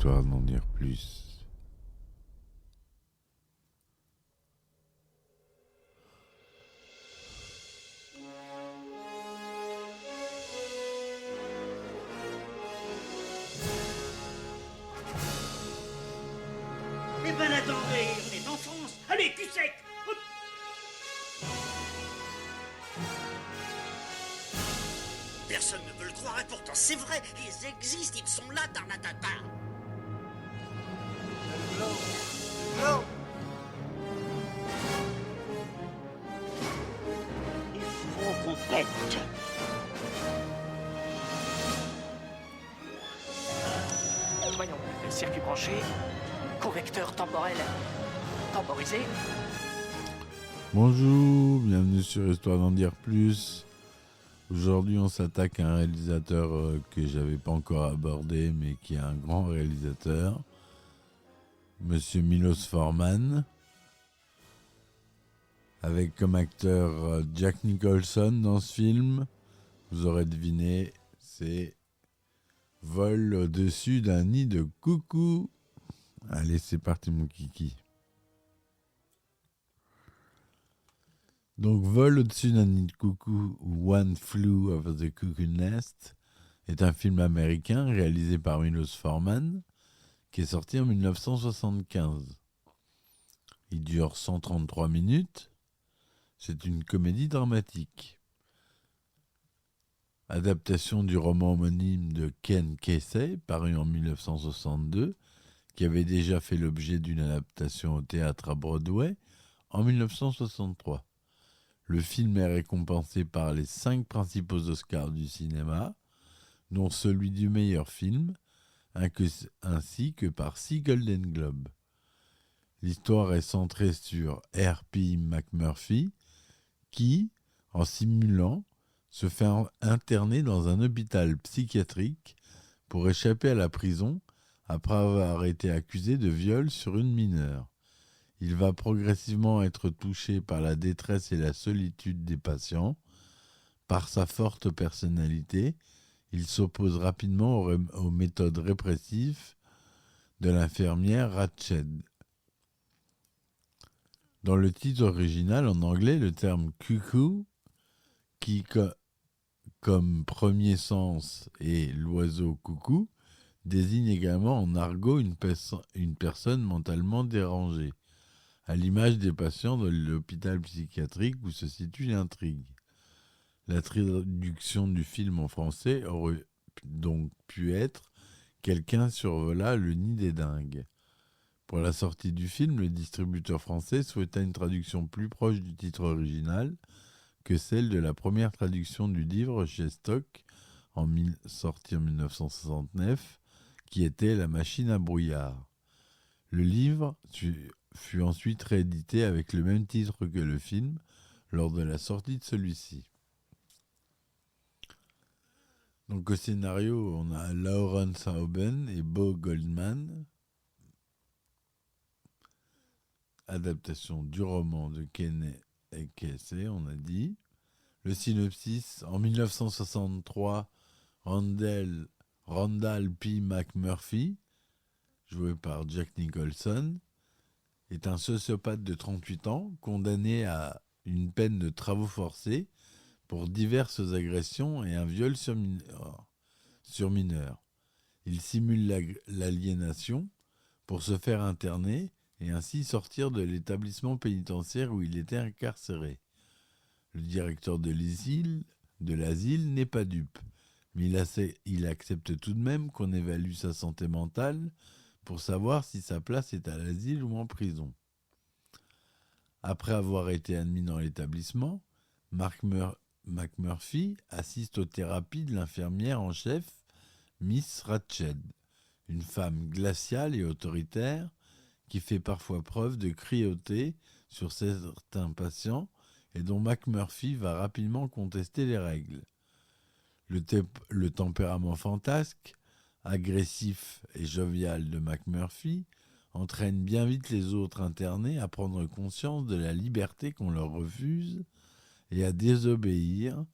Histoire d'en dire plus. Eh ben attendez, on est en France. Allez, cul sec. Hop. Personne ne veut le croire et pourtant c'est vrai, ils existent, ils sont là, Tarnatata. Non. Il faut qu'on pète. Voyons, circuit branché, correcteur temporel temporisé. Bonjour, bienvenue sur Histoire d'en dire plus. Aujourd'hui, on s'attaque à un réalisateur que j'avais pas encore abordé, mais qui est un grand réalisateur, Monsieur Milos Forman, avec comme acteur Jack Nicholson dans ce film. Vous aurez deviné, c'est Vol au-dessus d'un nid de coucou. Allez, c'est parti mon kiki. Donc, Vol au-dessus d'un nid de coucou, ou One Flew Over the Cuckoo Nest, est un film américain réalisé par Milos Forman, qui est sorti en 1975. Il dure 133 minutes. C'est une comédie dramatique. Adaptation du roman homonyme de Ken Kesey, paru en 1962, qui avait déjà fait l'objet d'une adaptation au théâtre à Broadway en 1963. Le film est récompensé par les 5 principaux Oscars du cinéma, dont celui du meilleur film, ainsi que par 6 Golden Globes. L'histoire est centrée sur R.P. McMurphy, qui, en simulant, se fait interner dans un hôpital psychiatrique pour échapper à la prison après avoir été accusé de viol sur une mineure. Il va progressivement être touché par la détresse et la solitude des patients. Par sa forte personnalité, il s'oppose rapidement aux méthodes répressives de l'infirmière Ratched. Dans le titre original en anglais, le terme cuckoo, qui comme premier sens est l'oiseau coucou, désigne également en argot une personne mentalement dérangée, à l'image des patients de l'hôpital psychiatrique où se situe l'intrigue. La traduction du film en français aurait donc pu être « Quelqu'un survola le nid des dingues ». Pour la sortie du film, le distributeur français souhaita une traduction plus proche du titre original que celle de la première traduction du livre chez Stock, sorti en 1969, qui était La machine à brouillard. Le livre fut ensuite réédité avec le même titre que le film lors de la sortie de celui-ci. Donc au scénario, on a Lawrence Hauben et Bo Goldman. Adaptation du roman de Ken Kesey, on a dit. Le synopsis, en 1963, Randall P. McMurphy, joué par Jack Nicholson, est un sociopathe de 38 ans condamné à une peine de travaux forcés pour diverses agressions et un viol sur mineur. Il simule l'aliénation pour se faire interner et ainsi sortir de l'établissement pénitentiaire où il était incarcéré. Le directeur de l'asile n'est pas dupe, mais il accepte tout de même qu'on évalue sa santé mentale pour savoir si sa place est à l'asile ou en prison. Après avoir été admis dans l'établissement, McMurphy assiste aux thérapies de l'infirmière en chef, Miss Ratched, une femme glaciale et autoritaire qui fait parfois preuve de cruauté sur certains patients et dont McMurphy va rapidement contester les règles. Le tempérament fantasque, agressif et jovial de McMurphy entraîne bien vite les autres internés à prendre conscience de la liberté qu'on leur refuse et à désobéir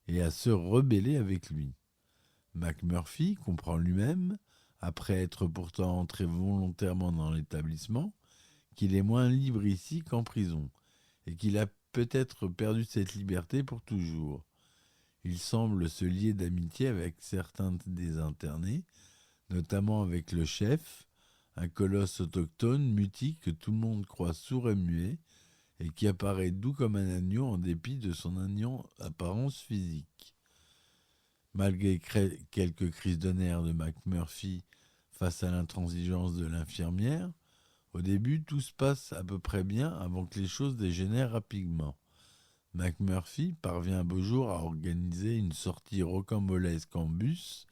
et à se rebeller avec lui. McMurphy comprend lui-même, après être pourtant entré volontairement dans l'établissement, qu'il est moins libre ici qu'en prison, et qu'il a peut-être perdu cette liberté pour toujours. Il semble se lier d'amitié avec certains des internés, notamment avec le chef, un colosse autochtone mutique que tout le monde croit sourd et muet, et qui apparaît doux comme un agneau en dépit de son apparence physique. Malgré quelques crises de nerfs de McMurphy face à l'intransigeance de l'infirmière, au début tout se passe à peu près bien avant que les choses dégénèrent rapidement. McMurphy parvient un beau jour à organiser une sortie rocambolesque en bus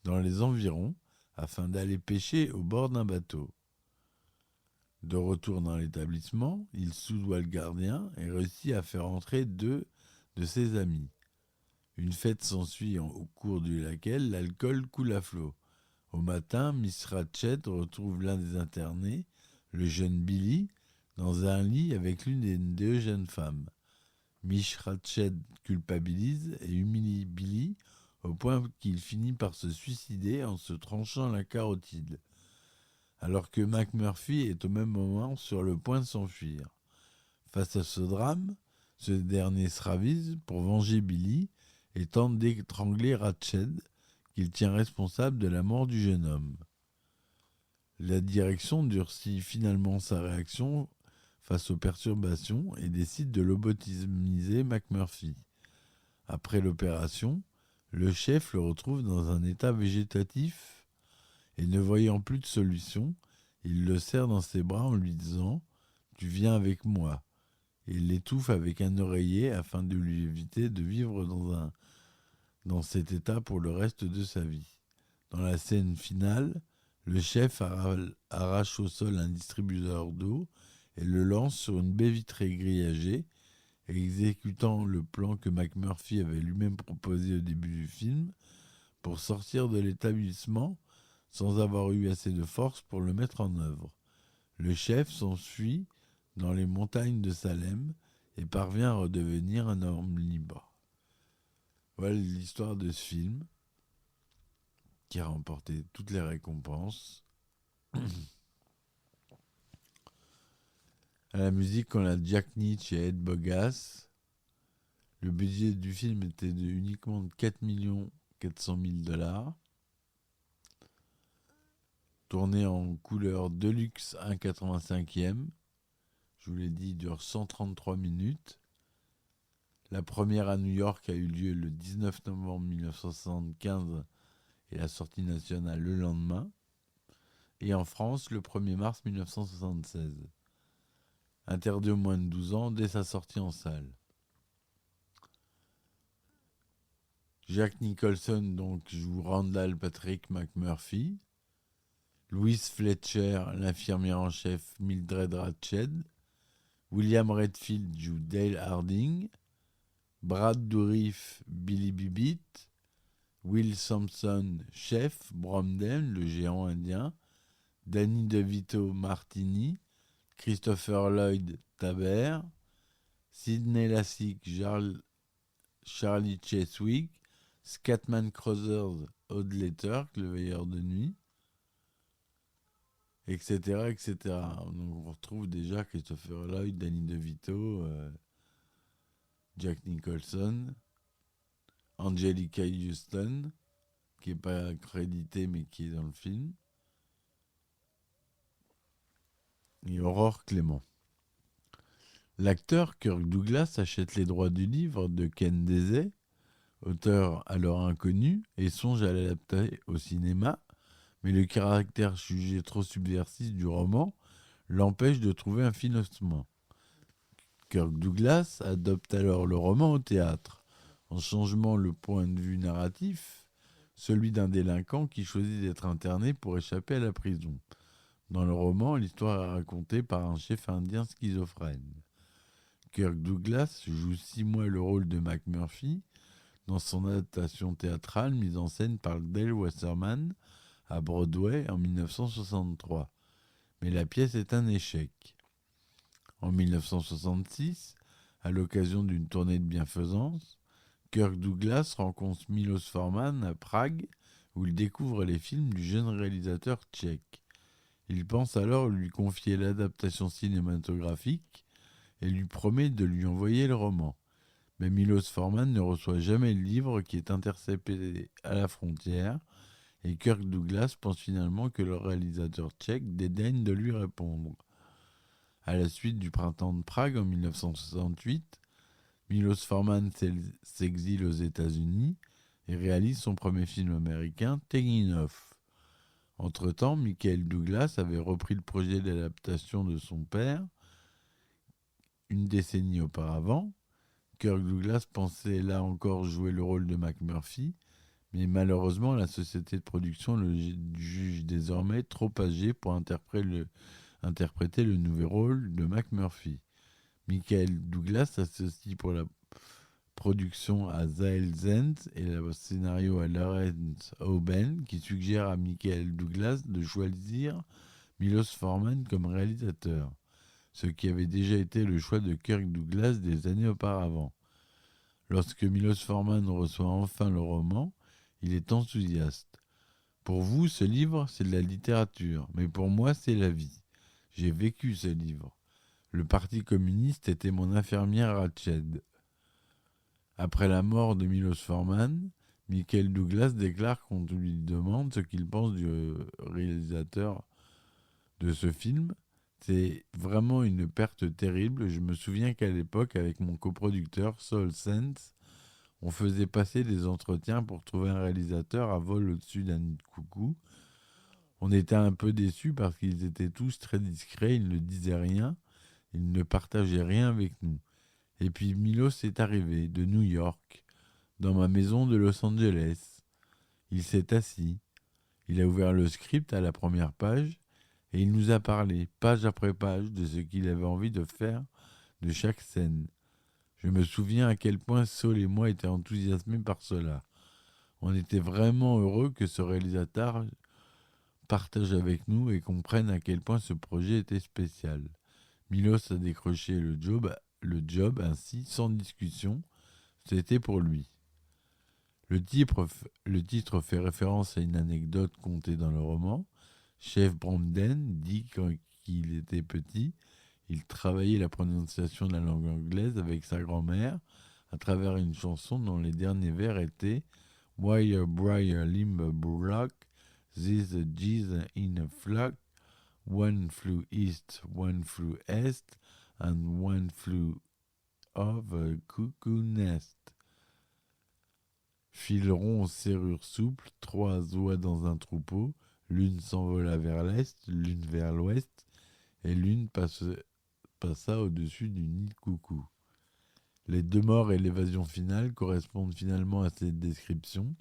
dans les environs afin d'aller pêcher au bord d'un bateau. De retour dans l'établissement, il soudoie le gardien et réussit à faire entrer 2 de ses amis. Une fête s'ensuit au cours de laquelle l'alcool coule à flot. Au matin, Miss Ratched retrouve l'un des internés, le jeune Billy, dans un lit avec l'une des 2 jeunes femmes. Miss Ratched culpabilise et humilie Billy au point qu'il finit par se suicider en se tranchant la carotide, alors que McMurphy est au même moment sur le point de s'enfuir. Face à ce drame, ce dernier se ravise pour venger Billy et tente d'étrangler Ratched, qu'il tient responsable de la mort du jeune homme. La direction durcit finalement sa réaction face aux perturbations et décide de lobotomiser McMurphy. Après l'opération, le chef le retrouve dans un état végétatif et ne voyant plus de solution, il le serre dans ses bras en lui disant « Tu viens avec moi ». Il l'étouffe avec un oreiller afin de lui éviter de vivre dans cet état pour le reste de sa vie. Dans la scène finale, le chef arrache au sol un distributeur d'eau et le lance sur une baie vitrée grillagée, exécutant le plan que McMurphy avait lui-même proposé au début du film pour sortir de l'établissement sans avoir eu assez de force pour le mettre en œuvre. Le chef s'enfuit dans les montagnes de Salem et parvient à redevenir un homme libre. Voilà l'histoire de ce film qui a remporté toutes les récompenses. À la musique, on a Jack Nitzsche et Ed Bogas. Le budget du film était uniquement de 4 400 000 $. Tourné en couleur Deluxe 1,85e. Je vous l'ai dit, il dure 133 minutes. La première à New York a eu lieu le 19 novembre 1975 et la sortie nationale le lendemain. Et en France, le 1er mars 1976. Interdit aux moins de 12 ans dès sa sortie en salle. Jack Nicholson donc joue Randall Patrick McMurphy. Louise Fletcher, l'infirmière en chef Mildred Ratched. William Redfield joue Dale Harding. Brad Dourif, Billy Bibbit. Will Sampson, chef, Bromden, le géant indien. Danny DeVito, Martini. Christopher Lloyd, Tabert. Sidney Lassick, Charlie Cheswick. Scatman Crothers, Odd Letterk, le veilleur de nuit, etc., etc. Donc on retrouve déjà Christopher Lloyd, Danny DeVito, Jack Nicholson, Angelica Houston, qui n'est pas créditée mais qui est dans le film, et Aurore Clément. L'acteur Kirk Douglas achète les droits du livre de Ken Desai, auteur alors inconnu, et songe à l'adapter au cinéma, mais le caractère jugé trop subversif du roman l'empêche de trouver un financement. Kirk Douglas adopte alors le roman au théâtre, en changeant le point de vue narratif, celui d'un délinquant qui choisit d'être interné pour échapper à la prison. Dans le roman, l'histoire est racontée par un chef indien schizophrène. Kirk Douglas joue 6 mois le rôle de McMurphy dans son adaptation théâtrale mise en scène par Dale Wasserman à Broadway en 1963. Mais la pièce est un échec. En 1966, à l'occasion d'une tournée de bienfaisance, Kirk Douglas rencontre Milos Forman à Prague où il découvre les films du jeune réalisateur tchèque. Il pense alors lui confier l'adaptation cinématographique et lui promet de lui envoyer le roman. Mais Milos Forman ne reçoit jamais le livre qui est intercepté à la frontière et Kirk Douglas pense finalement que le réalisateur tchèque dédaigne de lui répondre. À la suite du printemps de Prague en 1968, Milos Forman s'exile aux États-Unis et réalise son premier film américain, Taking Off. Entre-temps, Michael Douglas avait repris le projet d'adaptation de son père une décennie auparavant. Kirk Douglas pensait là encore jouer le rôle de McMurphy, mais malheureusement la société de production le juge désormais trop âgé pour interpréter le nouveau rôle de McMurphy. Michael Douglas s'associe pour la production à Zael Zenz et le scénario à Lawrence Auben, qui suggère à Michael Douglas de choisir Milos Forman comme réalisateur, ce qui avait déjà été le choix de Kirk Douglas des années auparavant. Lorsque Milos Forman reçoit enfin le roman, il est enthousiaste. Pour vous, ce livre, c'est de la littérature, mais pour moi, c'est la vie. J'ai vécu ce livre. Le Parti communiste était mon infirmière à Tchède. Après la mort de Milos Forman, Michael Douglas déclare qu'on lui demande ce qu'il pense du réalisateur de ce film. C'est vraiment une perte terrible. Je me souviens qu'à l'époque, avec mon coproducteur Saul Sense, on faisait passer des entretiens pour trouver un réalisateur à vol au-dessus d'un nid de coucou. On était un peu déçus parce qu'ils étaient tous très discrets, ils ne disaient rien, ils ne partageaient rien avec nous. Et puis Milos est arrivé de New York, dans ma maison de Los Angeles. Il s'est assis, il a ouvert le script à la première page et il nous a parlé, page après page, de ce qu'il avait envie de faire de chaque scène. Je me souviens à quel point Saul et moi étions enthousiasmés par cela. On était vraiment heureux que ce réalisateur partage avec nous et comprenne à quel point ce projet était spécial. Milos a décroché le job ainsi, sans discussion. C'était pour lui. Le titre fait référence à une anecdote contée dans le roman. Chef Bromden dit qu'il était petit, il travaillait la prononciation de la langue anglaise avec sa grand-mère à travers une chanson dont les derniers vers étaient Wire Briar Limber Brock, This a G's in a flock, one flew east, one flew est, and one flew of a cuckoo nest. Fil rond, serrure souple, trois oies dans un troupeau, l'une s'envola vers l'est, l'une vers l'ouest, et l'une passa au-dessus du nid de coucou. Les deux morts et l'évasion finale correspondent finalement à cette description,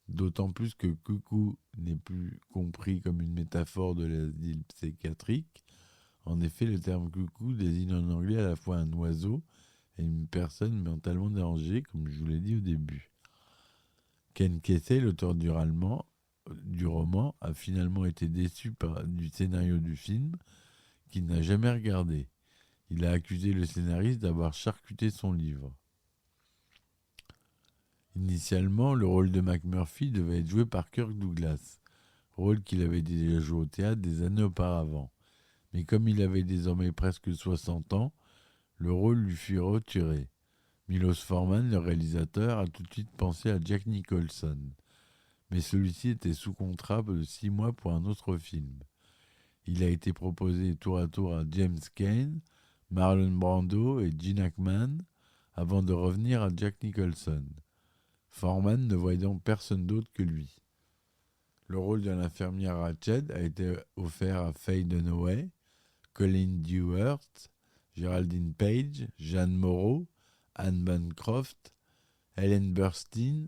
d'autant plus que coucou n'est plus compris comme une métaphore de l'asile psychiatrique. En effet, le terme coucou désigne en anglais à la fois un oiseau et une personne mentalement dérangée, comme je vous l'ai dit au début. Ken Kesey, l'auteur du roman, a finalement été déçu du scénario du film, qu'il n'a jamais regardé. Il a accusé le scénariste d'avoir charcuté son livre. Initialement, le rôle de McMurphy devait être joué par Kirk Douglas, rôle qu'il avait déjà joué au théâtre des années auparavant. Mais comme il avait désormais presque 60 ans, le rôle lui fut retiré. Milos Forman, le réalisateur, a tout de suite pensé à Jack Nicholson. Mais celui-ci était sous contrat de 6 mois pour un autre film. Il a été proposé tour à tour à James Cain, Marlon Brando et Gene Hackman, avant de revenir à Jack Nicholson. Forman ne voyait donc personne d'autre que lui. Le rôle de l'infirmière Ratched a été offert à Faye Dunaway, Colin Dewhurst, Geraldine Page, Jeanne Moreau, Anne Bancroft, Ellen Burstyn,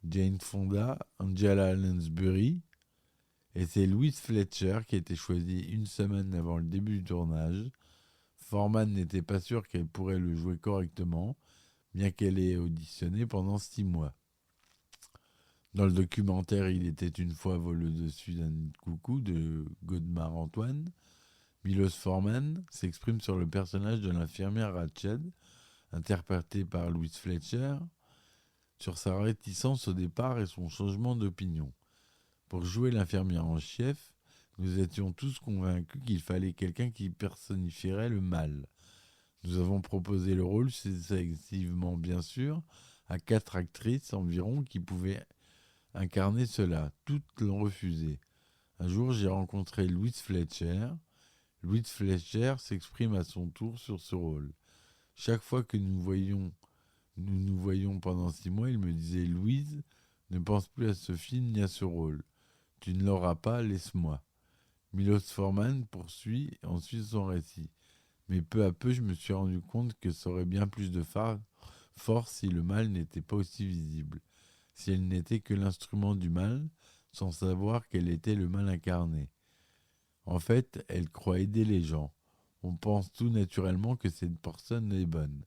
Jane Fonda, Angela Lansbury, et c'est Louise Fletcher qui a été choisie une semaine avant le début du tournage. Forman n'était pas sûr qu'elle pourrait le jouer correctement, bien qu'elle ait auditionné pendant 6 mois. Dans le documentaire Il était une fois vol au-dessus d'un nid de coucou de Godemar Antoine, Milos Forman s'exprime sur le personnage de l'infirmière Ratched, interprétée par Louise Fletcher. sur sa réticence au départ et son changement d'opinion. Pour jouer l'infirmière en chef, nous étions tous convaincus qu'il fallait quelqu'un qui personnifierait le mal. Nous avons proposé le rôle, successivement bien sûr, à 4 actrices environ qui pouvaient incarner cela. Toutes l'ont refusé. Un jour, j'ai rencontré Louise Fletcher. Louise Fletcher s'exprime à son tour sur ce rôle. Chaque fois que nous nous voyions pendant 6 mois, il me disait « Louise, ne pense plus à ce film ni à ce rôle. Tu ne l'auras pas, laisse-moi. » Milos Forman poursuit ensuite son récit. Mais peu à peu, je me suis rendu compte que ça aurait bien plus de force si le mal n'était pas aussi visible, si elle n'était que l'instrument du mal, sans savoir qu'elle était le mal incarné. En fait, elle croit aider les gens. On pense tout naturellement que cette personne est bonne.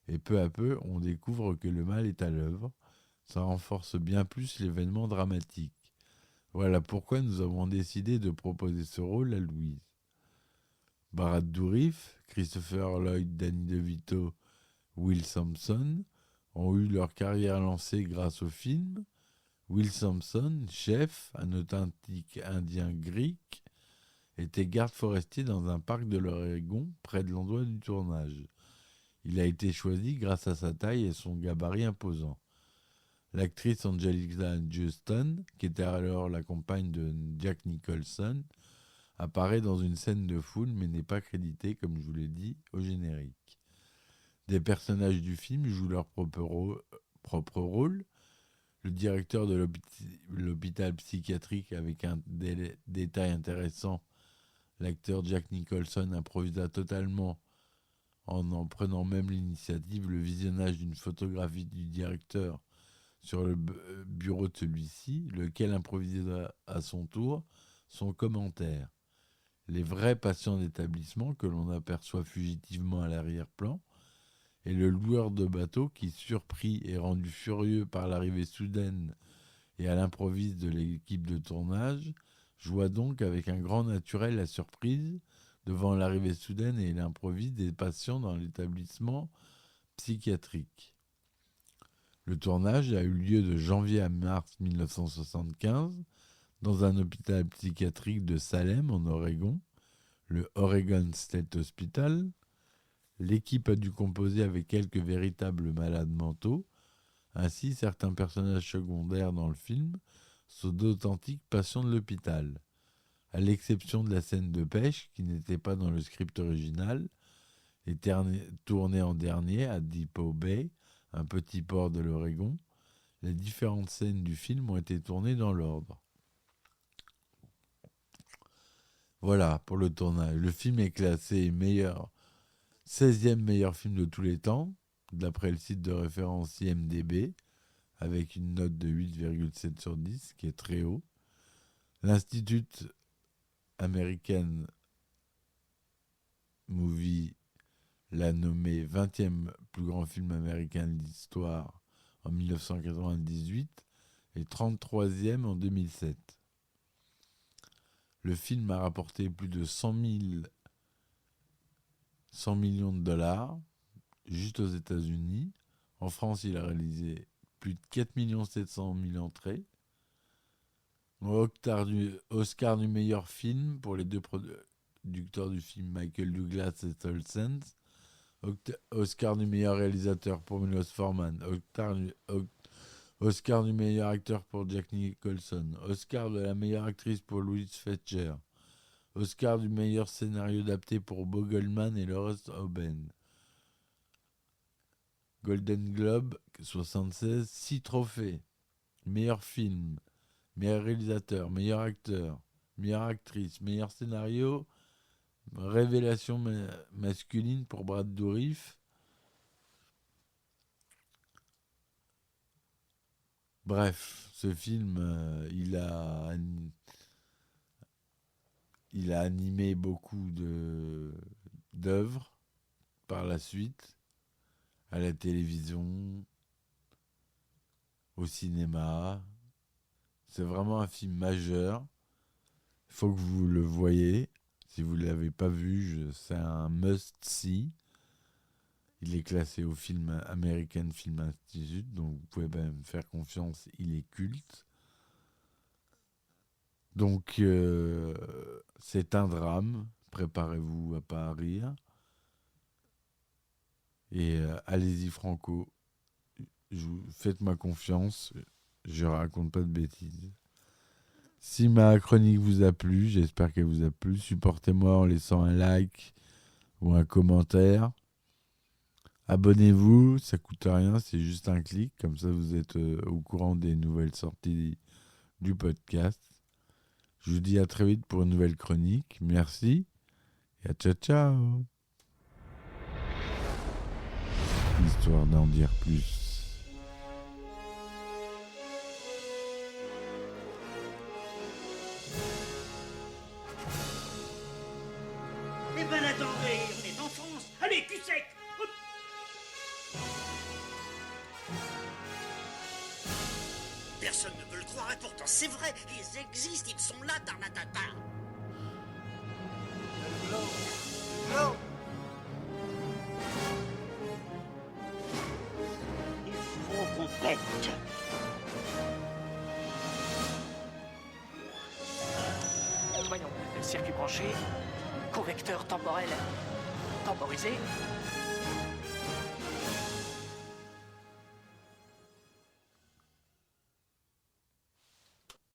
Et peu à peu, on découvre que le mal est à l'œuvre. Ça renforce bien plus l'événement dramatique. Voilà pourquoi nous avons décidé de proposer ce rôle à Louise. Brad Dourif, Christopher Lloyd, Danny DeVito, Will Sampson ont eu leur carrière lancée grâce au film. Will Sampson, chef, un authentique indien grec, était garde forestier dans un parc de l'Oregon près de l'endroit du tournage. Il a été choisi grâce à sa taille et son gabarit imposant. L'actrice Angelica Houston, qui était alors la compagne de Jack Nicholson, apparaît dans une scène de foule mais n'est pas créditée, comme je vous l'ai dit, au générique. Des personnages du film jouent leur propre rôle. Le directeur de l'hôpital psychiatrique, avec un détail intéressant, l'acteur Jack Nicholson improvisa totalement en prenant même l'initiative le visionnage d'une photographie du directeur sur le bureau de celui-ci, lequel improvisait à son tour son commentaire. Les vrais patients d'établissement que l'on aperçoit fugitivement à l'arrière-plan, et le loueur de bateau qui, surpris et rendu furieux par l'arrivée soudaine et à l'improviste de l'équipe de tournage, joua donc avec un grand naturel la surprise devant l'arrivée soudaine et l'improviste des patients dans l'établissement psychiatrique. Le tournage a eu lieu de janvier à mars 1975 dans un hôpital psychiatrique de Salem, en Oregon, le Oregon State Hospital. L'équipe a dû composer avec quelques véritables malades mentaux. Ainsi, certains personnages secondaires dans le film sont d'authentiques patients de l'hôpital. À l'exception de la scène de pêche, qui n'était pas dans le script original, et tournée en dernier à Depot Bay, un petit port de l'Oregon, les différentes scènes du film ont été tournées dans l'ordre. Voilà pour le tournage. Le film est classé 16e meilleur film de tous les temps, d'après le site de référence IMDb, avec une note de 8,7 sur 10, qui est très haut. L'Institut American Movie l'a nommé 20e plus grand film américain de l'histoire en 1998 et 33e en 2007. Le film a rapporté plus de 100 millions de dollars juste aux États-Unis. En France, il a réalisé plus de 4 700 000 entrées. Oscar du meilleur film pour les deux producteurs du film, Michael Douglas et Saul Sands. Oscar du meilleur réalisateur pour Milos Forman. Oscar du meilleur acteur pour Jack Nicholson. Oscar de la meilleure actrice pour Louise Fletcher. Oscar du meilleur scénario adapté pour Bo Goldman et Laurence Auben. Golden Globe 76, 6 trophées. Meilleur film, meilleur réalisateur, meilleur acteur, meilleure actrice, meilleur scénario, révélation masculine pour Brad Dourif. Bref, ce film, il a animé beaucoup d'œuvres par la suite, à la télévision, au cinéma. C'est vraiment un film majeur. Il faut que vous le voyez. Si vous ne l'avez pas vu, c'est un must-see. Il est classé au film American Film Institute, donc vous pouvez me faire confiance, il est culte. Donc, c'est un drame. Préparez-vous à pas rire. Et allez-y, Franco. Faites-moi confiance. Je raconte pas de bêtises. Si ma chronique vous a plu, j'espère qu'elle vous a plu, supportez-moi en laissant un like ou un commentaire. Abonnez-vous, ça coûte rien, c'est juste un clic. Comme ça, vous êtes au courant des nouvelles sorties du podcast. Je vous dis à très vite pour une nouvelle chronique. Merci et à ciao ciao. Histoire d'en dire plus. Eh ben attendez, on est en France. Allez, cul sec. Hop. Personne ne veut le croire et pourtant c'est vrai, ils existent, ils sont là, Tarnatata. Le globe. Il faut qu'on pète. Voyons, circuit branché, convecteur temporel temporisé,